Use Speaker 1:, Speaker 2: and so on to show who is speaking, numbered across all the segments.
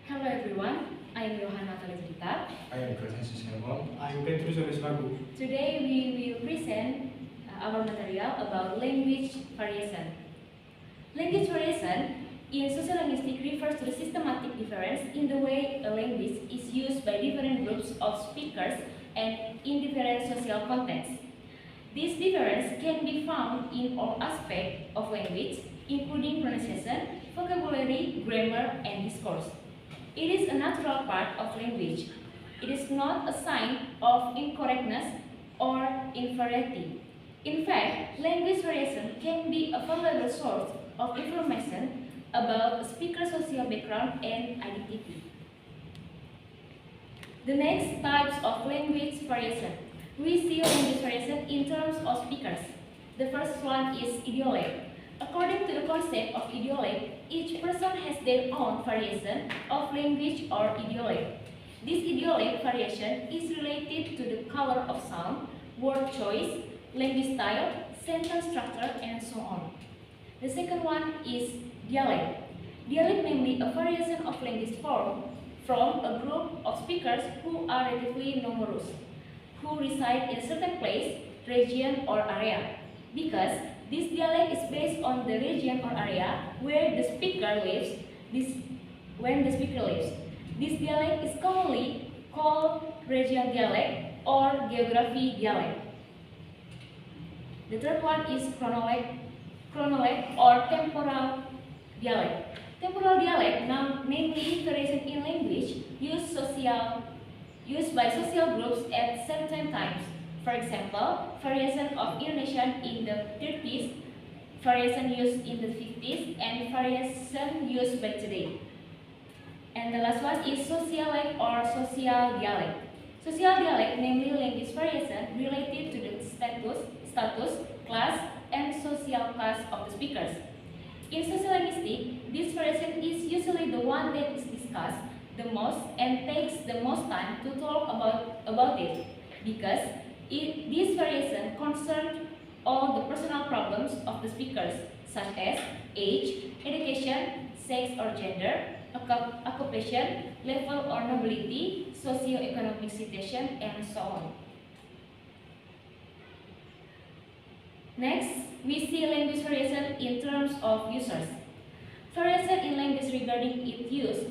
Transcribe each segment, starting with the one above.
Speaker 1: Hello everyone, I am Yohana Jelita.
Speaker 2: I am Kresensius Hemol.
Speaker 3: I am Petrus Wago.
Speaker 1: Today we will present our material about language variation. Language variation in sociolinguistics refers to the systematic difference in the way a language is used by different groups of speakers and in different social contexts. This difference can be found in all aspects of language, including pronunciation, vocabulary, grammar, and discourse. It is a natural part of language. It is not a sign of incorrectness or inferiority. In fact, language variation can be a valuable source of information about a speaker's social background and identity. The next types of language variation. We see language variation in terms of speakers. The first one is idiolect. According to the concept of idiolect, each person has their own variation of language or idiolect. This idiolect variation is related to the color of sound, word choice, language style, sentence structure, and so on. The second one is dialect. Dialect namely a variation of language form from a group of speakers who are relatively numerous, who reside in a certain place, region, or area, because this dialect is based on the region or area where the speaker lives. This dialect is commonly called regional dialect or geography dialect. The third one is chronolect or temporal dialect. Temporal dialect, namely variation in language used by social groups at certain times. For example, variation of Indonesian in the 30s, variation used in the 50s, and variation used by today. And the last one is sociolect or social dialect. Social dialect, namely language variation related to the status, class, and social class of the speakers. In sociolinguistics, this variation is usually the one that is discussed the most and takes the most time to talk about it, because this variation concerns all the personal problems of the speakers, such as age, education, sex or gender, occupation, level or nobility, socio-economic situation, and so on. Next, we see language variation in terms of users. Variation in language regarding its use,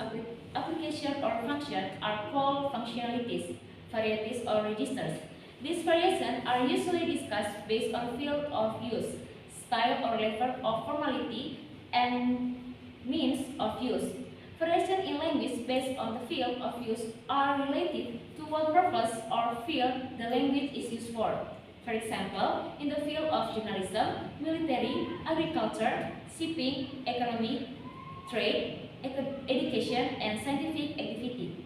Speaker 1: application, or function are called functionalities, varieties, or registers. These variations are usually discussed based on field of use, style or level of formality, and means of use. Variations in language based on the field of use are related to what purpose or field the language is used for. For example, in the field of journalism, military, agriculture, shipping, economy, trade, education, and scientific activity.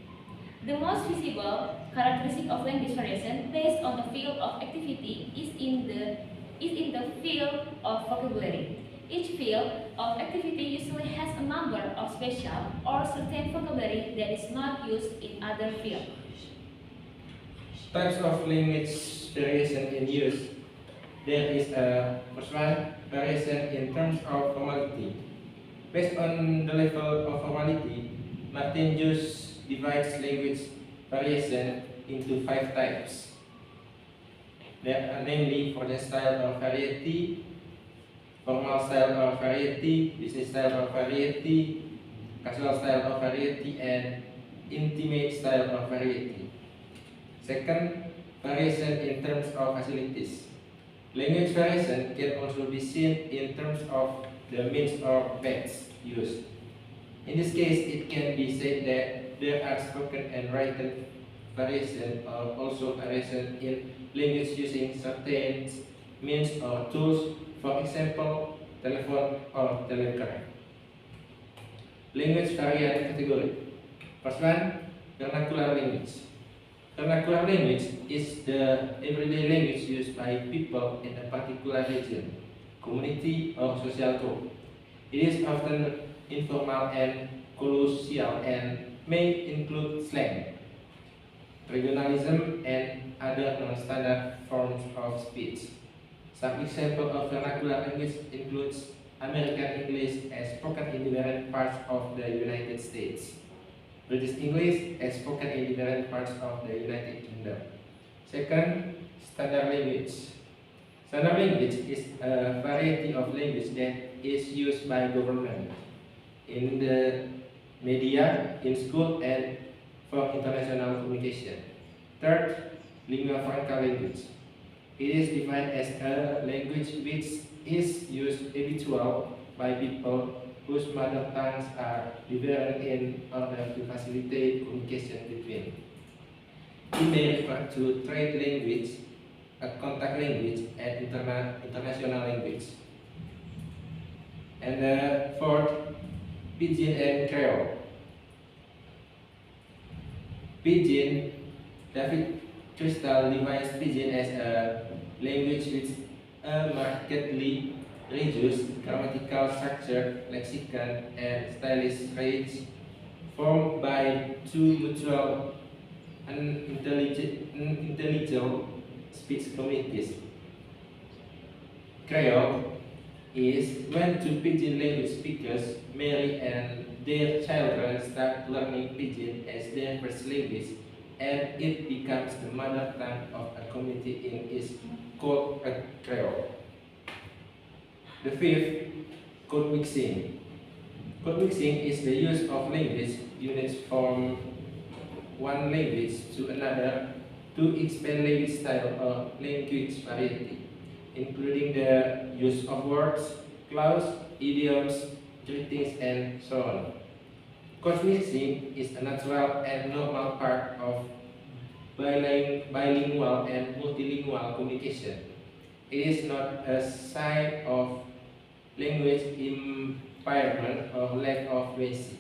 Speaker 1: The most visible characteristic of language variation based on the field of activity is in the field of vocabulary. Each field of activity usually has a number of special or certain vocabulary that is not used in other fields.
Speaker 2: Types of language variation in use. There is a first one, variation in terms of formality. Based on the level of formality, Martin Jus divides language variation into 5 types. There are namely formal style or variety, formal style or variety, business style or variety, casual style or variety, and intimate style or variety. Second, variation in terms of facilities. Language variation can also be seen in terms of the means or facts used. In this case, it can be said that there are spoken and written variation or also variation in language using certain means or tools, for example, telephone or telegraph. Language variant category. First one, vernacular language. Vernacular language is the everyday language used by people in a particular region, community, or social group. It is often informal and colloquial and may include slang, regionalism, and other non-standard forms of speech. Some examples of vernacular language includes American English as spoken in different parts of the United States. British English as spoken in different parts of the United Kingdom. Second, standard language. Standard language is a variety of language that is used by government in the media, in school, and for international communication. Third, lingua franca language. It is defined as a language which is used habitually by people whose mother tongues are different in order to facilitate communication between. It may refer to trade language, a contact language, and international language. And fourth, Pidgin and Creole. Pidgin, David Crystal defines Pidgin as a language with a markedly reduced grammatical structure, lexicon, and stylistic traits formed by two mutual unintelligible speech communities. Creole is when two Pidgin language speakers marry and their children start learning Pidgin as their first language, and it becomes the mother tongue of a community in is called a Creole. The fifth, code mixing. Code mixing is the use of language units from one language to another to expand language style or language variety, including the use of words, clauses, idioms, greetings, and so on. Code mixing is a natural and normal part of bilingual and multilingual communication. It is not a sign of language impairment or lack of fluency.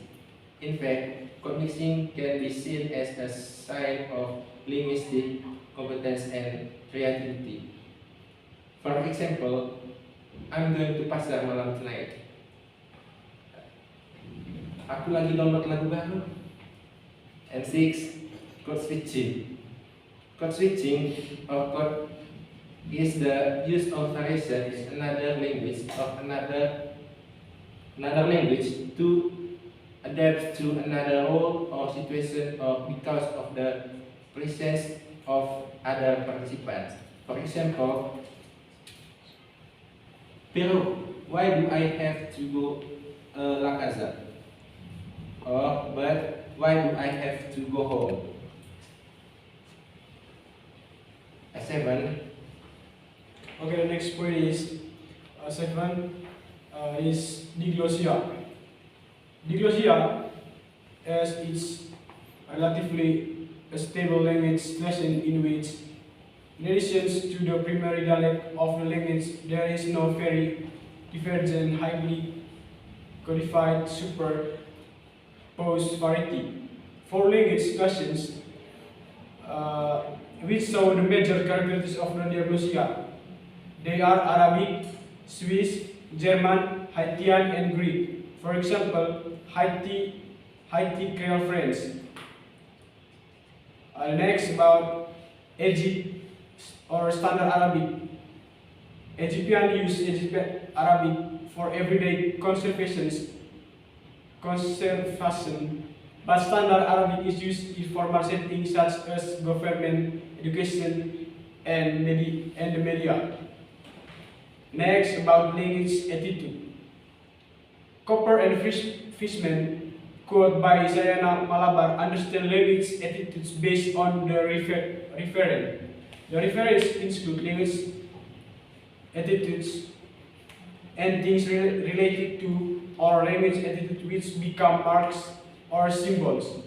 Speaker 2: In fact, code mixing can be seen as a sign of linguistic competence and creativity. For example, I'm going to pasar malam tonight. Aku lagi download lagu baru. And six, code switching. Code switching or code is the use of variation in another language of another language to adapt to another role or situation or because of the presence of other participants. For example, Pero, why do I have to go La Casa? Or, but why do I have to go home? Seven.
Speaker 3: Okay, the next point is seven is diglossia. Diglossia, as it's relatively a stable language lesson in which, in addition to the primary dialect of the language, there is no very divergent, highly codified superposed variety. Four language classes which show the major characteristics of the diglossia. They are Arabic, Swiss, German, Haitian, and Greek. For example, Haiti Creole French. Next, about Egypt or Standard Arabic. Egyptians use Egyptian Arabic for everyday conversation, but Standard Arabic is used in formal settings such as government, education, and the media. Next, about language attitude. Copper and Fishman, quote by Yohana Malabar, understand language attitudes based on the referent. The referents include language attitudes and things related to or language attitudes which become marks or symbols.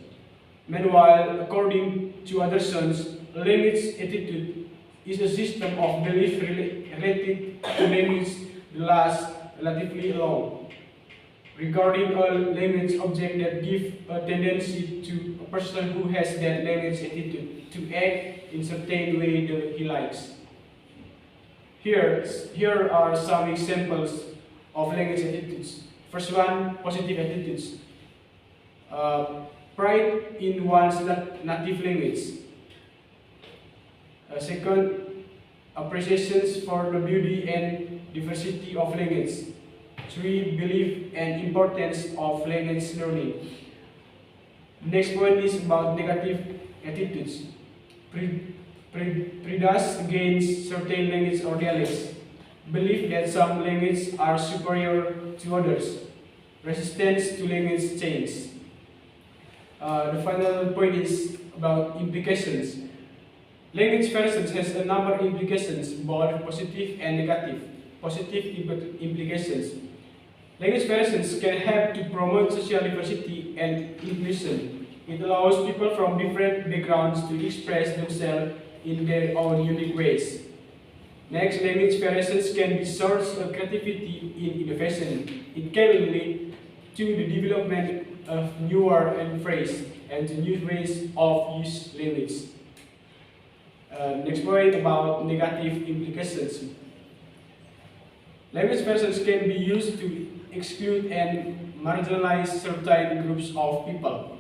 Speaker 3: Meanwhile, according to Anderson's, language attitude is a system of belief related to language that lasts relatively long. Regarding a language object that gives a tendency to a person who has that language attitude to act in certain way that he likes. Here are some examples of language attitudes. First one, positive attitudes. Pride in one's native language. Second, appreciations for the beauty and diversity of language. 3, belief and importance of language learning. Next point is about negative attitudes. Prejudice against certain language or dialects. Belief that some languages are superior to others. Resistance to language change. The final point is about implications. Language variations has a number of implications, both positive and negative. Positive implications. Language variations can help to promote social diversity and inclusion. It allows people from different backgrounds to express themselves in their own unique ways. Next, language variations can be source of creativity in innovation. It can lead to the development of new word and phrase and to new ways of use language. Next point about negative implications. Language variations can be used to exclude and marginalize certain groups of people.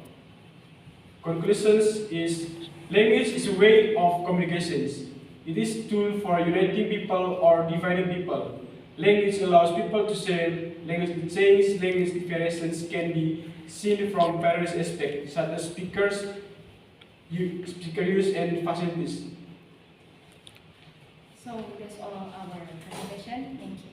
Speaker 3: Conclusions is language is a way of communications. It is a tool for uniting people or dividing people. Language allows people to share. Language change, language variations can be seen from various aspects, such as speaker use, and facilities.
Speaker 1: So that's all our presentation. Thank you.